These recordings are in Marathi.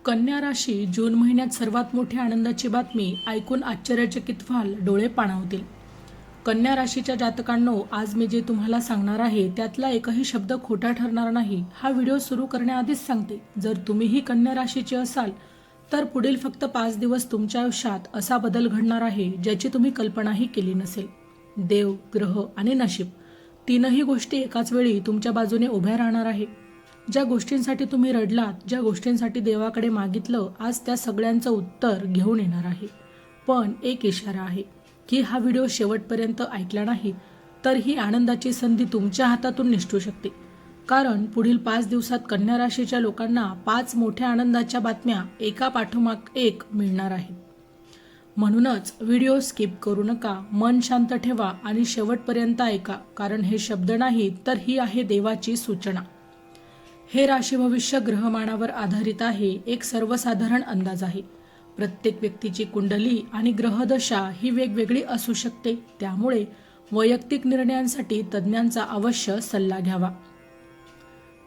कन्या राशी जून महिन्यात सर्वात मोठी आनंदाची बातमी ऐकून आश्चर्यचकित व्हाल, डोळे पाणावतील. कन्या राशीच्या जातकांनो, आज मी जे तुम्हाला सांगणार आहे त्यातला एकही शब्द खोटा ठरणार नाही. हा व्हिडिओ सुरू करण्याआधीच सांगते, जर तुम्हीही कन्या राशीचे असाल तर पुढील फक्त 5 दिवस तुमच्या आयुष्यात असा बदल घडणार आहे ज्याची तुम्ही कल्पनाही केली नसेल. देव, ग्रह आणि नशीब तीनही गोष्टी एकाच वेळी तुमच्या बाजूने उभ्या राहणार आहे. ज्या गोष्टींसाठी तुम्ही रडलात, ज्या गोष्टींसाठी देवाकडे मागितलं, आज त्या सगळ्यांचं उत्तर घेऊन येणार आहे. पण एक इशारा आहे की हा व्हिडिओ शेवटपर्यंत ऐकला नाही तर ही आनंदाची संधी तुमच्या हातातून निसटू शकते. कारण पुढील 5 दिवसात कन्या राशीच्या लोकांना 5 मोठ्या आनंदाच्या बातम्या एका पाठोमाग एक मिळणार आहेत. म्हणूनच व्हिडिओ स्किप करू नका, मन शांत ठेवा आणि शेवटपर्यंत ऐका, कारण हे शब्द नाहीत तर ही आहे देवाची सूचना. हे राशी भविष्य ग्रहमानावर आधारित आहे, एक सर्वसाधारण अंदाज आहे. प्रत्येक व्यक्तीची कुंडली आणि ग्रहदशा ही वेगवेगळी असू शकते, त्यामुळे वैयक्तिक निर्णयांसाठी तज्ज्ञांचा अवश्य सल्ला घ्यावा.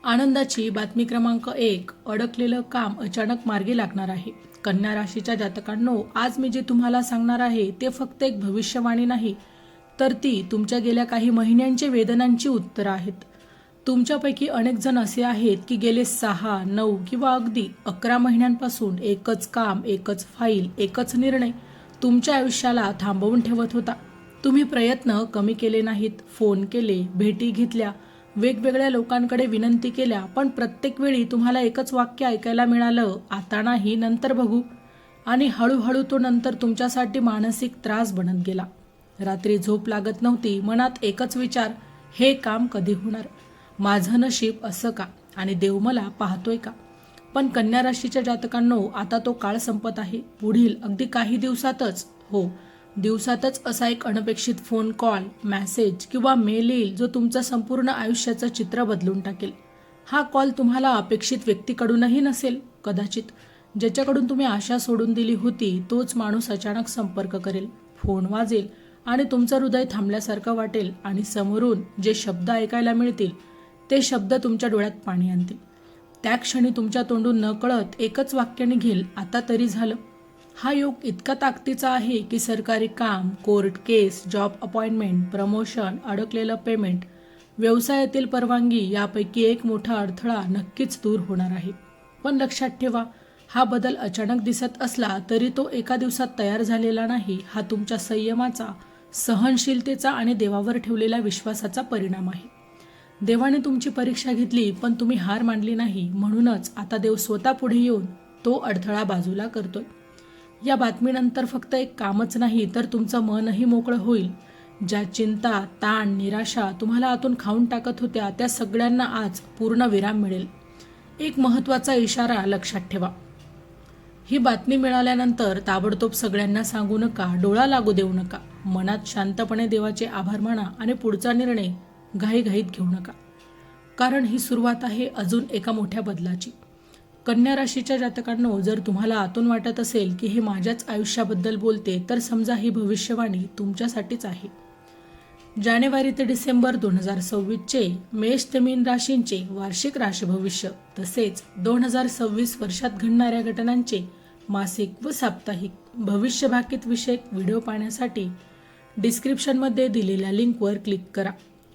आनंदाची बातमी क्रमांक 1, अडकलेलं काम अचानक मार्गी लागणार आहे. कन्या राशीच्या जातकांनो, आज मी जे तुम्हाला सांगणार आहे ते फक्त एक भविष्यवाणी नाही, तर ती तुमच्या गेल्या काही महिन्यांच्या वेदनांची उत्तरं आहेत. तुमच्यापैकी अनेक जण असे आहेत की गेले 6, 9 किंवा अगदी 11 महिन्यांपासून एकच काम, एकच फाईल, एकच निर्णय तुमच्या आयुष्याला थांबवून ठेवत होता. तुम्ही प्रयत्न कमी केले नाहीत, फोन केले, भेटी घेतल्या, वेगवेगळ्या लोकांकडे विनंती केल्या, पण प्रत्येक वेळी तुम्हाला एकच वाक्य ऐकायला मिळालं, आता नाही, नंतर बघू. आणि हळूहळू तो नंतर तुमच्यासाठी मानसिक त्रास बनत गेला. रात्री झोप लागत नव्हती, मनात एकच विचार, हे काम कधी होणार, माझं नशीब असं का, आणि देव मला पाहतोय का. पण कन्या राशीच्या जातकांनो, आता तो काळ संपत आहे. पुढील अगदी काही दिवसातच असा एक अनपेक्षित फोन कॉल, मेसेज किंवा मेल येईल जो तुमचं संपूर्ण आयुष्याचं चित्र बदलून टाकेल. हा कॉल तुम्हाला अपेक्षित व्यक्तीकडूनही नसेल. कदाचित ज्याच्याकडून तुम्ही आशा सोडून दिली होती तोच माणूस अचानक संपर्क करेल. फोन वाजेल आणि तुमचं हृदय थांबल्यासारखं वाटेल आणि समोरून जे शब्द ऐकायला मिळतील ते शब्द तुमच्या डोळ्यात पाणी आणतील. त्या क्षणी तुमच्या तोंडून नकळत एकच वाक्य निघेल, आता तरी झालं. हा योग इतका ताकदीचा आहे की सरकारी काम, कोर्ट केस, जॉब अपॉइंटमेंट, प्रमोशन, अडकलेलं पेमेंट, व्यवसायातील परवानगी यापैकी एक मोठा अडथळा नक्कीच दूर होणार आहे. पण लक्षात ठेवा, हा बदल अचानक दिसत असला तरी तो एका दिवसात तयार झालेला नाही. हा तुमच्या संयमाचा, सहनशीलतेचा आणि देवावर ठेवलेल्या विश्वासाचा परिणाम आहे. देवाने तुमची परीक्षा घेतली पण तुम्ही हार मानली नाही, म्हणूनच आता देव स्वतः पुढे येऊन तो अडथळा बाजूला करतोय. या बातमीनंतर फक्त एक कामच नाही तर तुमचं मनही मोकळं होईल. ज्या चिंता, ताण, निराशा तुम्हाला आतून खाऊन टाकत होत्या त्या सगळ्यांना आज पूर्ण विराम मिळेल. एक महत्त्वाचा इशारा लक्षात ठेवा, ही बातमी मिळाल्यानंतर ताबडतोब सगळ्यांना सांगू नका, डोळा लागू देऊ नका. मनात शांतपणे देवाचे आभार माना आणि पुढचा निर्णय घाईघाईत घेऊ नका, कारण ही सुरुवात आहे अजून एका मोठ्या बदलाची. कन्या राशीच्या जातकांनो, जर तुम्हाला आतून वाटत असेल की हे माझ्याच आयुष्याबद्दल बोलते तर समजा ही भविष्यवाणी तुमच्यासाठीच आहे. जानेवारी ते डिसेंबर 2026चे मेष ते मीन राशींचे वार्षिक राशी भविष्य तसेच 2026 वर्षात घडणाऱ्या घटनांचे मासिक व साप्ताहिक भविष्य भाकीत विषयक व्हिडिओ पाहण्यासाठी डिस्क्रिप्शनमध्ये दिलेल्या लिंकवर क्लिक करा.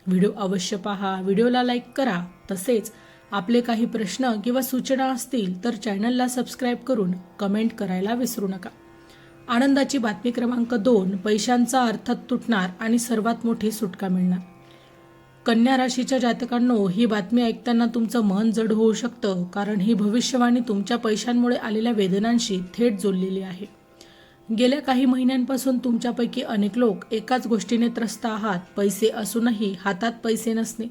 व्हिडिओ अवश्य पहा, व्हिडिओला लाईक करा. तसेच आपले काही प्रश्न किंवा सूचना असतील तर चॅनलला सबस्क्राईब करून कमेंट करायला विसरू नका. आनंदाची बातमी क्रमांक 2, पैशांचा अर्थात तुटणार आणि सर्वात मोठी सुटका मिळणार. कन्या राशीच्या जातकांनो, ही बातमी ऐकताना तुमचं मन जड होऊ शकतं, कारण ही भविष्यवाणी तुमच्या पैशांमुळे आलेल्या वेदनांशी थेट जोडलेली आहे. गेल्या काही महिन्यांपासून तुमच्यापैकी अनेक लोक एकाच गोष्टीने त्रस्त आहात, पैसे असूनही हातात पैसे नसणे,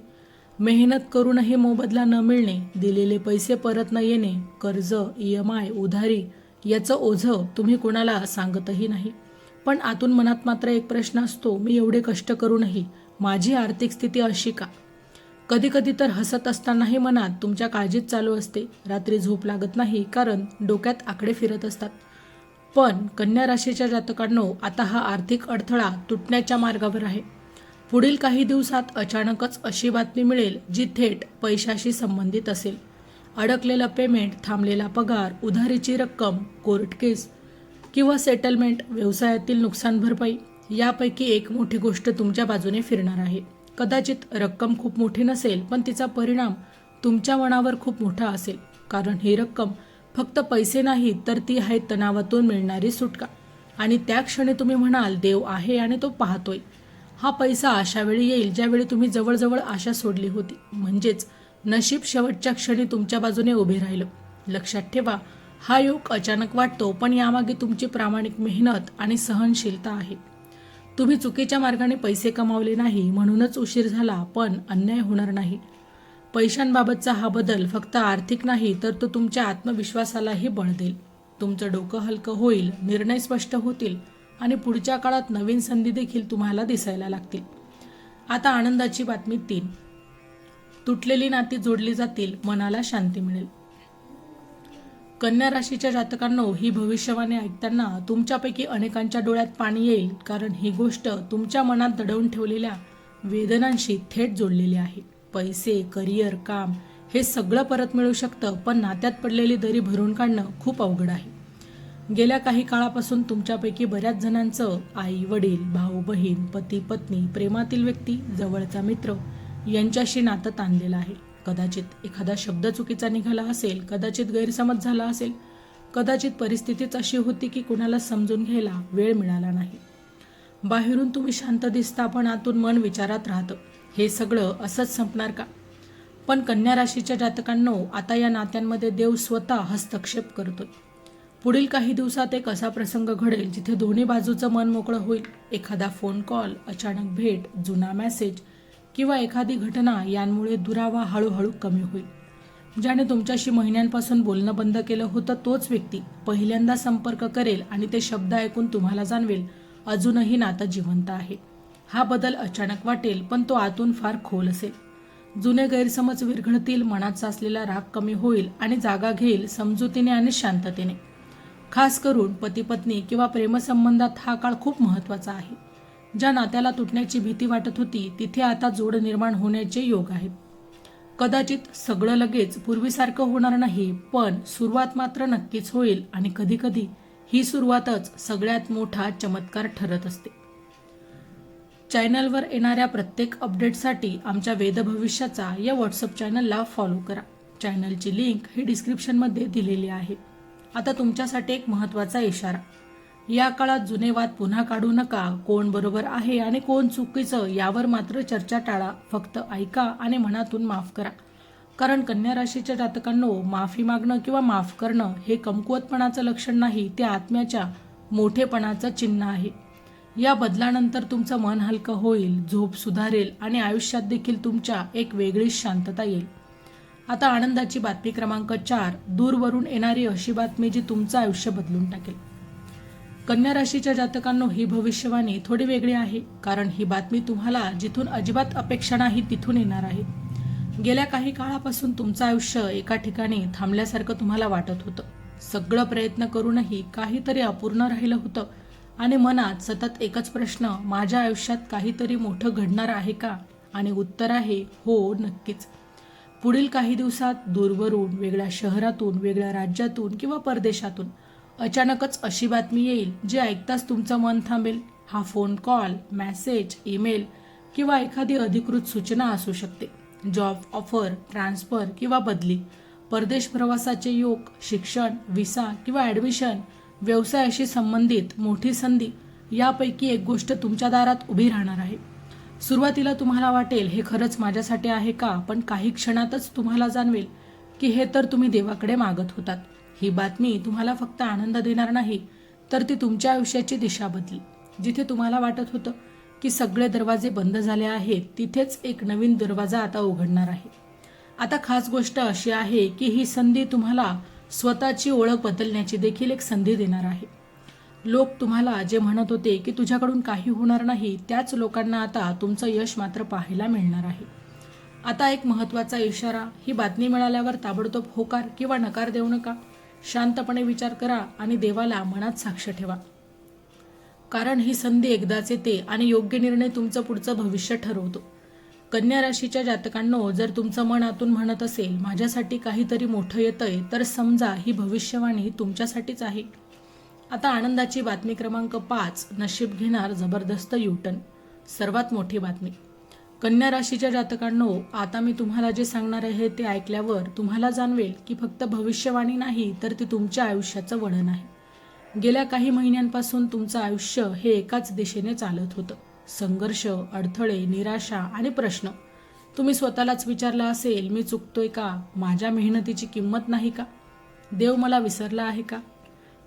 मेहनत करूनही मोबदला न मिळणे, दिलेले पैसे परत न येणे, कर्ज, EMI, उधारी याचं ओझं तुम्ही कुणाला सांगतही नाही. पण आतून मनात मात्र एक प्रश्न असतो, मी एवढे कष्ट करूनही माझी आर्थिक स्थिती अशी का. कधी कधी तर हसत असतानाही मनात तुमच्या काळजीत चालू असते. रात्री झोप लागत नाही कारण डोक्यात आकडे फिरत असतात. पण कन्या राशीच्या जातकांनो, आता हा आर्थिक अडथळा तुटण्याच्या मार्गावर आहे. पुढील काही दिवसात अचानकच अशी बातमी मिळेल जी थेट पैशाशी संबंधित असेल. अडकलेलं पेमेंट, थांबलेला पगार, उधारीची रक्कम, कोर्ट केस किंवा सेटलमेंट, व्यवसायातील नुकसान भरपाई यापैकी एक मोठी गोष्ट तुमच्या बाजूने फिरणार आहे. कदाचित रक्कम खूप मोठी नसेल, पण तिचा परिणाम तुमच्या मनावर खूप मोठा असेल. कारण ही रक्कम फक्त पैसे नाही, तर ती आहे तणावातून मिळणारी सुटका. आणि त्या क्षणी तुम्ही म्हणाल, देव आहे आणि तो पाहतोय. हा पैसा अशा वेळी येईल ज्यावेळी तुम्ही जवळजवळ आशा सोडली होती. म्हणजेच नशीब शेवटच्या क्षणी तुमच्या बाजूने उभे राहिलं. लक्षात ठेवा, हा योग अचानक वाटतो, पण यामागे तुमची प्रामाणिक मेहनत आणि सहनशीलता आहे. तुम्ही चुकीच्या मार्गाने पैसे कमावले नाही म्हणूनच उशीर झाला, पण अन्याय होणार नाही. पैशांबाबतचा हा बदल फक्त आर्थिक नाही, तर तो तुमच्या आत्मविश्वासालाही बळ देईल. तुमचं डोकं हलकं होईल, निर्णय स्पष्ट होतील आणि पुढच्या काळात नवीन संधी देखील तुम्हाला दिसायला लागतील. आता आनंदाची बातमी 3. तुटलेली नाती जोडली जातील, मनाला शांती मिळेल. कन्या राशीच्या जातकांनो, ही भविष्यवाणी ऐकताना तुमच्यापैकी अनेकांच्या डोळ्यात पाणी येईल, कारण ही गोष्ट तुमच्या मनात दडवून ठेवलेल्या वेदनांशी थेट जोडलेली आहे. पैसे, करिअर, काम हे सगळं परत मिळू शकतं, पण नात्यात पडलेली दरी भरून काढणं खूप अवघड आहे. गेल्या काही काळापासून तुमच्यापैकी बऱ्याच जणांचं आई वडील, भाऊ बहीण, पती पत्नी, प्रेमातील व्यक्ती, जवळचा मित्र यांच्याशी नातं ताणलेलं आहे. कदाचित एखादा शब्द चुकीचा निघाला असेल, कदाचित गैरसमज झाला असेल, कदाचित परिस्थितीच अशी होती की कुणाला समजून घ्यायला वेळ मिळाला नाही. बाहेरून तुम्ही शांत दिसता, पण आतून मन विचारात राहतं, हे सगळं असंच संपणार का? पण कन्या राशीच्या जातकांनो, आता या नात्यांमध्ये देव स्वतः हस्तक्षेप करतोय. पुढील काही दिवसात एक असा प्रसंग घडेल जिथे दोन्ही बाजूचं मन मोकळं होईल. एखादा फोन कॉल, अचानक भेट, जुना मेसेज किंवा एखादी घटना यांमुळे दुरावा हळूहळू कमी होईल. ज्याने तुमच्याशी महिन्यांपासून बोलणं बंद केलं होतं, तोच व्यक्ती पहिल्यांदा संपर्क करेल आणि ते शब्द ऐकून तुम्हाला जाणवेल, अजूनही नातं जिवंत आहे. हा बदल अचानक वाटेल, पण तो आतून फार खोल असेल. जुने गैरसमज विरघळतील, मनात साचलेला राग कमी होईल आणि जागा घेईल समजुतीने आणि शांततेने. खास करून पती पत्नी किंवा प्रेमसंबंधात हा काळ खूप महत्त्वाचा आहे. ज्या नात्याला तुटण्याची भीती वाटत होती, तिथे आता जोड निर्माण होण्याचे योग आहेत. कदाचित सगळं लगेच पूर्वीसारखं होणार नाही, पण सुरुवात मात्र नक्कीच होईल आणि कधीकधी ही सुरुवातच सगळ्यात मोठा चमत्कार ठरत असते. चॅनलवर येणाऱ्या प्रत्येक अपडेटसाठी आमच्या वेद भविष्याचा या व्हॉट्सअप चॅनलला फॉलो करा. चॅनलची लिंक ही डिस्क्रिप्शनमध्ये दिलेली आहे. आता तुमच्यासाठी एक महत्त्वाचा इशारा. या काळात जुने वाद पुन्हा काढू नका. कोण बरोबर आहे आणि कोण चुकीचं यावर मात्र चर्चा टाळा. फक्त ऐका आणि मनातून माफ करा. कारण कन्या राशीच्या जातकांनो, माफी मागणं किंवा माफ करणं हे कमकुवतपणाचं लक्षण नाही, ते आत्म्याच्या मोठेपणाचं चिन्ह आहे. या बदलानंतर तुमचं मन हलकं होईल, झोप सुधारेल आणि आयुष्यात देखील तुमच्या एक वेगळीच शांतता येईल. आता आनंदाची बातमी क्रमांक 4. दूरवरून येणारी अशी बातमी जी तुमचं आयुष्य बदलून टाकेल. कन्या राशीच्या जातकांनो, ही भविष्यवाणी थोडी वेगळी आहे, कारण ही बातमी तुम्हाला जिथून अजिबात अपेक्षा नाही तिथून येणार आहे. गेल्या काही काळापासून तुमचं आयुष्य एका ठिकाणी थांबल्यासारखं तुम्हाला वाटत होतं. सगळं प्रयत्न करूनही काहीतरी अपूर्ण राहिलं होतं आणि मनात सतत एकच प्रश्न, माझ्या आयुष्यात काहीतरी मोठं घडणार आहे का? आणि उत्तर आहे हो, नक्कीच. पुढील काही दिवसात दूरवरून, वेगळ्या शहरातून, वेगळ्या राज्यातून किंवा परदेशातून अचानकच अशी बातमी येईल जी ऐकताच तुमचं मन थांबेल. हा फोन कॉल, मेसेज, ईमेल किंवा एखादी अधिकृत सूचना असू शकते. जॉब ऑफर, ट्रान्सफर किंवा बदली, परदेश प्रवासाचे योग, शिक्षण, व्हिसा किंवा ॲडमिशन, व्यवसायाशी संबंधित मोठी संधी यापैकी एक गोष्ट तुमच्या दारात उभी राहणार आहे. सुरुवातीला तुम्हाला वाटेल, हे खरंच माझ्यासाठी आहे का? पण काही क्षणातच तुम्हाला जाणवेल की हे तर तुम्ही देवाकडे मागत होतात. ही बातमी तुम्हाला फक्त आनंद देणार नाही, तर ती तुमच्या आयुष्याची दिशा बदली. जिथे तुम्हाला वाटत होतं की सगळे दरवाजे बंद झाले आहेत, तिथेच एक नवीन दरवाजा आता उघडणार आहे. आता खास गोष्ट अशी आहे की ही संधी तुम्हाला स्वतःची ओळख बदलण्याची देखील एक संधी देणार आहे. लोक तुम्हाला जे म्हणत होते की तुझ्याकडून काही होणार नाही, त्याच लोकांना आता तुमचं यश मात्र पाहायला मिळणार आहे. आता एक महत्त्वाचा इशारा. ही बातमी मिळाल्यावर ताबडतोब होकार किंवा नकार देऊ नका. शांतपणे विचार करा आणि देवाला मनात साक्ष ठेवा. कारण ही संधी एकदाच येते आणि योग्य निर्णय तुमचं पुढचं भविष्य ठरवतो. कन्या राशीच्या जातकांनो, जर तुमचं मन आतून म्हणत असेल माझ्यासाठी काहीतरी मोठं येतंय, तर समजा ही भविष्यवाणी तुमच्यासाठीच आहे. आता आनंदाची बातमी क्रमांक 5. नशीब घेणार जबरदस्त युटर्न. सर्वात मोठी बातमी. कन्या राशीच्या जातकांनो, आता मी तुम्हाला जे सांगणार आहे ते ऐकल्यावर तुम्हाला जाणवेल की फक्त भविष्यवाणी नाही, तर ती तुमच्या आयुष्याचं वळण आहे. गेल्या काही महिन्यांपासून तुमचं आयुष्य हे एकाच दिशेने चालत होतं. संघर्ष, अडथळे, निराशा आणि प्रश्न. तुम्ही स्वतःलाच विचारलं असेल, मी चुकतोय का? माझ्या मेहनतीची किंमत नाही का? देव मला विसरला आहे का?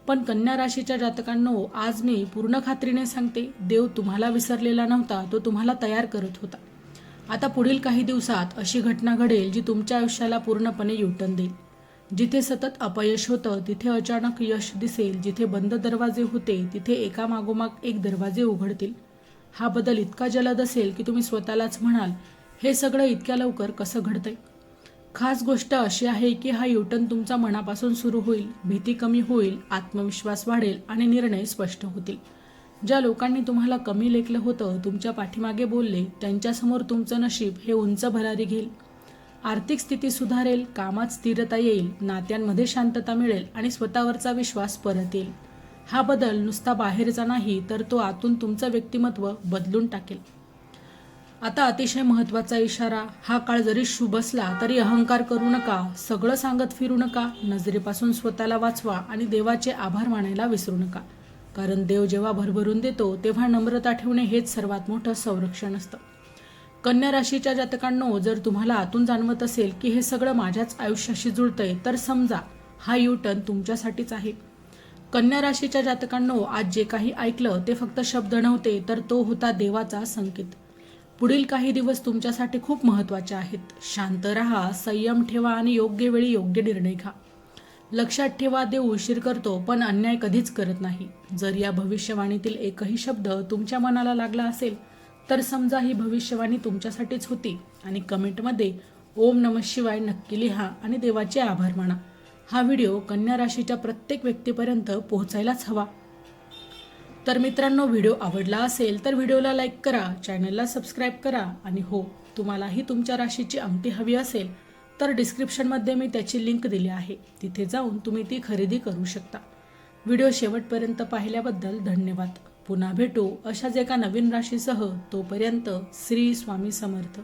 पण कन्या राशीच्या जातकांनो, आज मी पूर्ण खात्रीने सांगते, देव तुम्हाला विसरलेला नव्हता, तो तुम्हाला तयार करत होता. आता पुढील काही दिवसात अशी घटना घडेल जी तुमच्या आयुष्याला पूर्णपणे युटर्न देईल. जिथे सतत अपयश होतं तिथे अचानक यश दिसेल. जिथे बंद दरवाजे होते तिथे एका मागोमाग एक दरवाजे उघडतील. हा बदल इतका जलद असेल की तुम्ही स्वतःलाच म्हणाल, हे सगळं इतक्या लवकर कसं घडतंय? खास गोष्ट अशी आहे की हा युटर्न तुमच्या मनापासून सुरू होईल. भीती कमी होईल, आत्मविश्वास वाढेल आणि निर्णय स्पष्ट होतील. ज्या लोकांनी तुम्हाला कमी लेखलं होतं, तुमच्या पाठीमागे बोलले, त्यांच्यासमोर तुमचं नशीब हे उंच भरारी घेईल. आर्थिक स्थिती सुधारेल, कामात स्थिरता येईल, नात्यांमध्ये शांतता मिळेल आणि स्वतःवरचा विश्वास परत येईल. हा बदल नुसता बाहेरचा नाही, तर तो आतून तुमचं व्यक्तिमत्व बदलून टाकेल. आता अतिशय महत्त्वाचा इशारा. हा काळ जरी शुभ असला तरी अहंकार करू नका. सगळं सांगत फिरू नका. नजरेपासून स्वतःला वाचवा आणि देवाचे आभार मानायला विसरू नका. कारण देव जेव्हा भरभरून देतो तेव्हा नम्रता ठेवणे हेच सर्वात मोठं संरक्षण असतं. कन्या राशीच्या जातकांनो, जर तुम्हाला आतून जाणवत असेल की हे सगळं माझ्याच आयुष्याशी जुळतंय, तर समजा हा युटर्न तुमच्यासाठीच आहे. कन्या राशीच्या जातकांनो, आज जे काही ऐकलं ते फक्त शब्द नव्हते, तर तो होता देवाचा संकेत. पुढील काही दिवस तुमच्यासाठी खूप महत्त्वाचे आहेत. शांत राहा, संयम ठेवा आणि योग्य वेळी योग्य निर्णय घ्या. लक्षात ठेवा, देव उशीर करतो पण अन्याय कधीच करत नाही. जर या भविष्यवाणीतील एकही शब्द तुमच्या मनाला लागला असेल तर समजा ही भविष्यवाणी तुमच्यासाठीच होती आणि कमेंटमध्ये ओम नमः शिवाय नक्की लिहा आणि देवाचे आभार माना. हा व्हिडिओ कन्या राशीच्या प्रत्येक व्यक्तीपर्यंत पोहोचायलाच हवा. तर मित्रांनो, व्हिडिओ आवडला असेल तर व्हिडिओला लाईक करा, चॅनलला सबस्क्राईब करा आणि हो, तुम्हालाही तुमच्या राशीची अंगठी हवी असेल तर डिस्क्रिप्शनमध्ये मी त्याची लिंक दिली आहे. तिथे जाऊन तुम्ही ती खरेदी करू शकता. व्हिडिओ शेवटपर्यंत पाहिल्याबद्दल धन्यवाद. पुन्हा भेटू अशाच एका नवीन राशीसह. तोपर्यंत श्री स्वामी समर्थ.